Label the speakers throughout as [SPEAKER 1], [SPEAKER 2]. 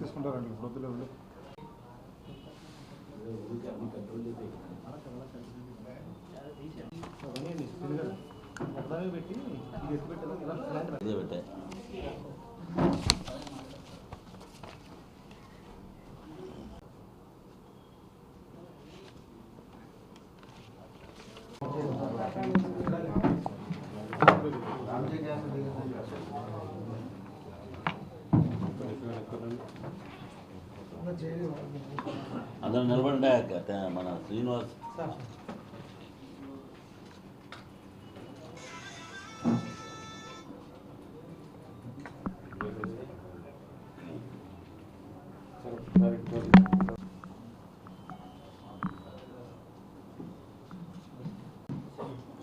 [SPEAKER 1] తీసుకుంటారండి ఇప్పుడు వద్దులే పెట్టి
[SPEAKER 2] అందరూ నిలబడి మన శ్రీనివాస్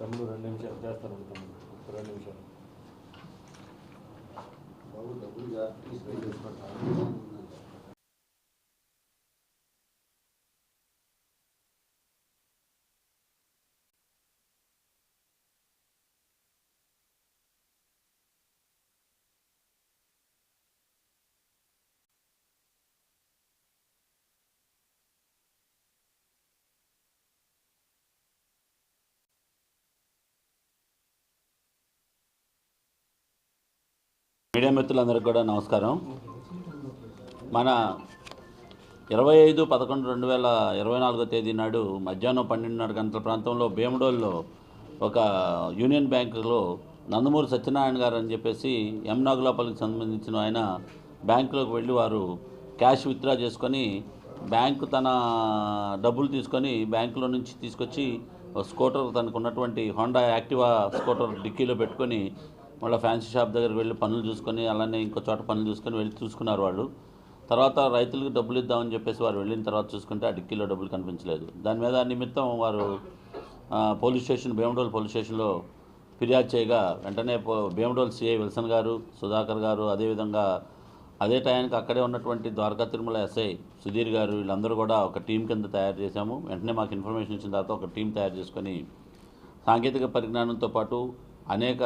[SPEAKER 1] తమ్ముడు 2 నిమిషాలు చేస్తారండి. తమ్ముడు 2 నిమిషాలు బాబు డబ్బులుగా తీసుకుంటారు.
[SPEAKER 2] మీడియా మిత్రులందరికీ కూడా నమస్కారం. మన 25/11/2024 తేదీ నాడు మధ్యాహ్నం 12:30 గంటల ప్రాంతంలో భీమడోల్లో ఒక యూనియన్ బ్యాంకులో నందమూరి సత్యనారాయణ గారు అని చెప్పేసి ఎం నాగులాపల్లికి సంబంధించిన ఆయన బ్యాంకులోకి వెళ్ళి వారు క్యాష్ విత్డ్రా చేసుకొని బ్యాంకు తన డబ్బులు తీసుకొని బ్యాంకులో నుంచి తీసుకొచ్చి స్కూటర్ తనకు ఉన్నటువంటి హోండా యాక్టివా స్కూటర్ డిక్కీలో పెట్టుకొని మళ్ళీ ఫ్యాన్సీ షాప్ దగ్గరికి వెళ్ళి పనులు చూసుకొని అలానే ఇంకో చోట పనులు చూసుకొని వెళ్ళి చూసుకున్నారు వాళ్ళు. తర్వాత రైతులకు డబ్బులు ఇద్దామని చెప్పేసి వారు వెళ్ళిన తర్వాత చూసుకుంటే ఆ డిక్కీలో డబ్బులు కనిపించలేదు. దాని మీద నిమిత్తం వారు పోలీస్ స్టేషన్ భీమడోల్ పోలీస్ స్టేషన్లో ఫిర్యాదు చేయగా వెంటనే భీమడోల్ సిఐ విల్సన్ గారు, సుధాకర్ గారు, అదేవిధంగా అదే టైంకి అక్కడే ఉన్నటువంటి ద్వారకా తిరుమల ఎస్ఐ సుధీర్ గారు వీళ్ళందరూ కూడా ఒక టీం కింద తయారు చేశాము. వెంటనే మాకు ఇన్ఫర్మేషన్ ఇచ్చిన తర్వాత ఒక టీం తయారు చేసుకొని సాంకేతిక పరిజ్ఞానంతో పాటు అనేక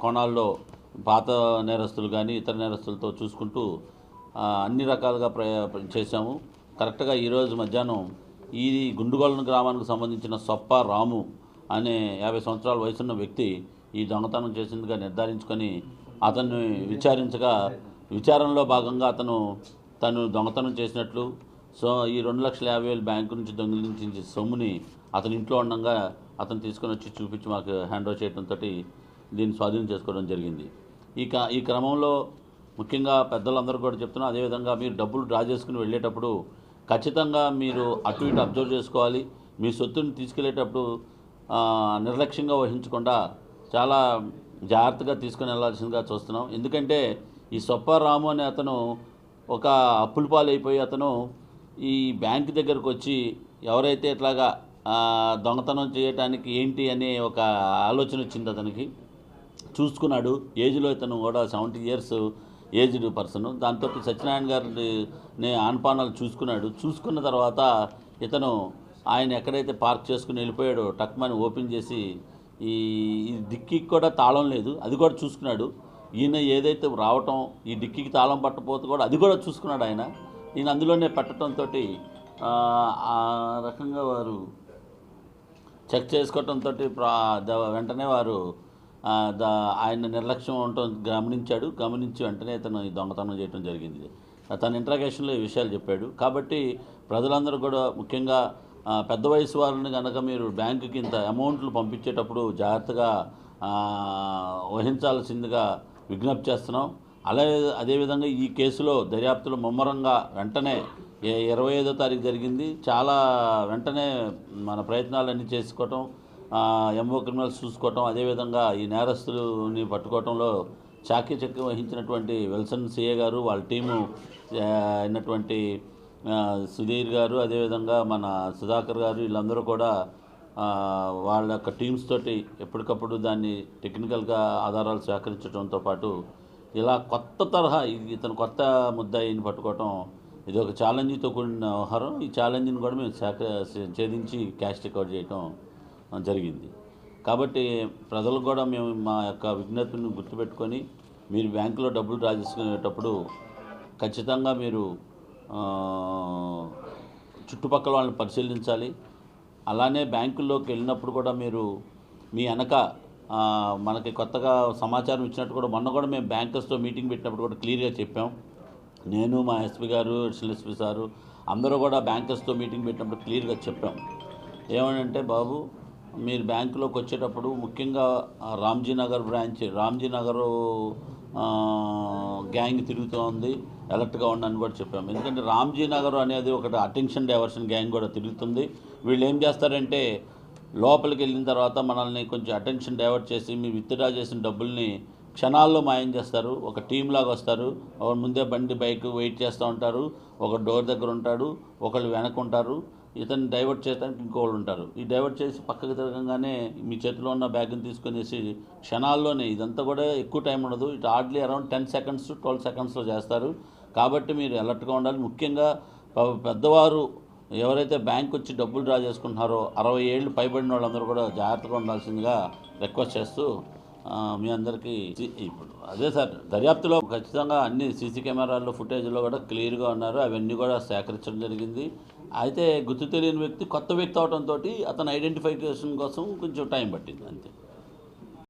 [SPEAKER 2] కోణాల్లో పాత నేరస్తులు కానీ ఇతర నేరస్తులతో చూసుకుంటూ అన్ని రకాలుగా చేశాము. కరెక్ట్గా ఈరోజు మధ్యాహ్నం ఈ గుండుగోళన గ్రామానికి సంబంధించిన సొప్ప రాము అనే 50 సంవత్సరాల వయసున్న వ్యక్తి ఈ దొంగతనం చేసిందిగా నిర్ధారించుకొని అతన్ని విచారించగా విచారణలో భాగంగా తను దొంగతనం చేసినట్లు, ఈ 2,50,000 బ్యాంకు నుంచి దొంగిలించిన సొమ్ముని అతని ఇంట్లో ఉండగా అతను తీసుకొని వచ్చి చూపించి మాకు హ్యాండ్ ఓవర్ చేయడంతో దీన్ని స్వాధీనం చేసుకోవడం జరిగింది. ఈ క్రమంలో ముఖ్యంగా పెద్దలందరూ కూడా చెప్తున్నా, అదేవిధంగా మీరు డబ్బులు డ్రా చేసుకుని వెళ్ళేటప్పుడు ఖచ్చితంగా మీరు అటు ఇటు అబ్జర్వ్ చేసుకోవాలి. మీ సొత్తుని తీసుకెళ్లేటప్పుడు నిర్లక్ష్యంగా వహించకుండా చాలా జాగ్రత్తగా తీసుకుని వెళ్ళాల్సిందిగా చూస్తున్నాం. ఎందుకంటే ఈ సొప్పారాము అనే అతను ఒక అప్పుల పాలైపోయి అతను ఈ బ్యాంక్ దగ్గరకు వచ్చి ఎవరైతే ఇట్లాగా దొంగతనం చేయడానికి ఏంటి అనే ఒక ఆలోచన వచ్చింది అతనికి. చూసుకున్నాడు. ఏజ్లో ఇతను కూడా 70 years ఏజ్డ్ పర్సన్. దాంతో సత్యనారాయణ గారిని ఆన్పానాలు చూసుకున్న తర్వాత ఇతను ఆయన ఎక్కడైతే పార్క్ చేసుకుని వెళ్ళిపోయాడో టక్మని ఓపెన్ చేసి ఈ డిక్కీకి కూడా తాళం లేదు, అది కూడా చూసుకున్నాడు. ఈయన ఏదైతే రావటం ఈ డిక్కీకి తాళం పట్టపోతే కూడా అది కూడా చూసుకున్నాడు ఆయన. ఈయన అందులోనే పెట్టడంతో ఆ రకంగా వారు చెక్ చేసుకోవటంతో వెంటనే వారు ఆయన నిర్లక్ష్యం ఉండటం గమనించి వెంటనే ఇతను ఈ దొంగతనం చేయడం జరిగింది. తన ఇంట్రాగేషన్లో ఈ విషయాలు చెప్పాడు. కాబట్టి ప్రజలందరూ కూడా ముఖ్యంగా పెద్ద వయసు వారిని కనుక మీరు బ్యాంకుకి ఇంత అమౌంట్లు పంపించేటప్పుడు జాగ్రత్తగా వహించాల్సిందిగా విజ్ఞప్తి చేస్తున్నాం. అదేవిధంగా ఈ కేసులో దర్యాప్తులో ముమ్మరంగా వెంటనే 25వ తారీఖు జరిగింది. చాలా వెంటనే మన ప్రయత్నాలన్నీ చేసుకోవటం, ఎంఓ క్రిమినల్స్ చూసుకోవటం, అదేవిధంగా ఈ నేరస్తులని పట్టుకోవటంలో చాకచక్యం వహించినటువంటి విల్సన్ సిఏ గారు, వాళ్ళ టీము అయినటువంటి సుధీర్ గారు, అదేవిధంగా మన సుధాకర్ గారు వీళ్ళందరూ కూడా వాళ్ళ యొక్క టీమ్స్ తోటి ఎప్పటికప్పుడు దాన్ని టెక్నికల్గా ఆధారాలు సేకరించడంతో పాటు ఇలా కొత్త తరహా ఇతను కొత్త ముద్దాయిని పట్టుకోవటం ఇది ఒక ఛాలెంజ్తో కూడిన వ్యవహారం. ఈ ఛాలెంజ్ని కూడా మేము ఛేదించి క్యాష్ రికవర్ చేయటం జరిగింది. కాబట్టి ప్రజలకు కూడా మేము మా యొక్క విజ్ఞప్తిని గుర్తుపెట్టుకొని మీరు బ్యాంకులో డబ్బులు డ్రా చేసుకునేటప్పుడు ఖచ్చితంగా మీరు చుట్టుపక్కల వాళ్ళని పరిశీలించాలి. అలానే బ్యాంకుల్లోకి వెళ్ళినప్పుడు కూడా మీరు మీ వెనక మనకి కొత్తగా సమాచారం ఇచ్చినట్టు కూడా మొన్న కూడా మేము బ్యాంకర్స్తో మీటింగ్ పెట్టినప్పుడు కూడా క్లియర్గా చెప్పాం. నేను మా ఎస్పీ గారు, అడిషనల్ ఎస్పీ సారు అందరూ కూడా బ్యాంకర్స్తో మీటింగ్ పెట్టినప్పుడు క్లియర్గా చెప్పాం. ఏమనంటే బాబు, మీరు బ్యాంకులోకి వచ్చేటప్పుడు ముఖ్యంగా రామ్జీనగర్ బ్రాంచ్, రామ్జీనగర్ గ్యాంగ్ తిరుగుతూ ఉంది, అలర్ట్గా ఉండని కూడా చెప్పాము. ఎందుకంటే రామ్జీనగర్ అనేది ఒకటి అటెన్షన్ డైవర్షన్ గ్యాంగ్ కూడా తిరుగుతుంది. వీళ్ళు ఏం చేస్తారంటే లోపలికి వెళ్ళిన తర్వాత మనల్ని కొంచెం అటెన్షన్ డైవర్ట్ చేసి మీ విత్డ్రా చేసిన డబ్బుల్ని క్షణాల్లో మాయం చేస్తారు. ఒక టీం లాగా వస్తారు. ఒకరు ముందే బండి బైక్ వెయిట్ చేస్తూ ఉంటారు, ఒక డోర్ దగ్గర ఉంటాడు, ఒకళ్ళు వెనక ఉంటారు. ఇతన్ని డైవర్ట్ చేయడానికి ఇంకోళ్ళు ఉంటారు. ఈ డైవర్ట్ చేసి పక్కకి తిరగంగానే మీ చేతిలో ఉన్న బ్యాగ్ని తీసుకునేసి క్షణాల్లోనే, ఇదంతా కూడా ఎక్కువ టైం ఉండదు, ఇటు హార్డ్లీ అరౌండ్ 10 seconds to 12 secondsలో చేస్తారు. కాబట్టి మీరు అలర్ట్గా ఉండాలి. ముఖ్యంగా పెద్దవారు ఎవరైతే బ్యాంక్ వచ్చి డబ్బులు డ్రా చేసుకుంటున్నారో 60 ఏళ్ళు పైబడిన వాళ్ళందరూ కూడా జాగ్రత్తగా ఉండాల్సిందిగా రిక్వెస్ట్ చేస్తూ మీ అందరికీ ఇప్పుడు అదే సార్, దర్యాప్తులో ఖచ్చితంగా అన్ని సీసీ కెమెరాల్లో ఫుటేజ్లో కూడా క్లియర్గా ఉన్నారు. అవన్నీ కూడా సేకరించడం జరిగింది. అయితే గుర్తు తెలియని వ్యక్తి కొత్త వ్యక్తి అవడంతో అతను ఐడెంటిఫికేషన్ కోసం కొంచెం టైం పట్టింది అంతే.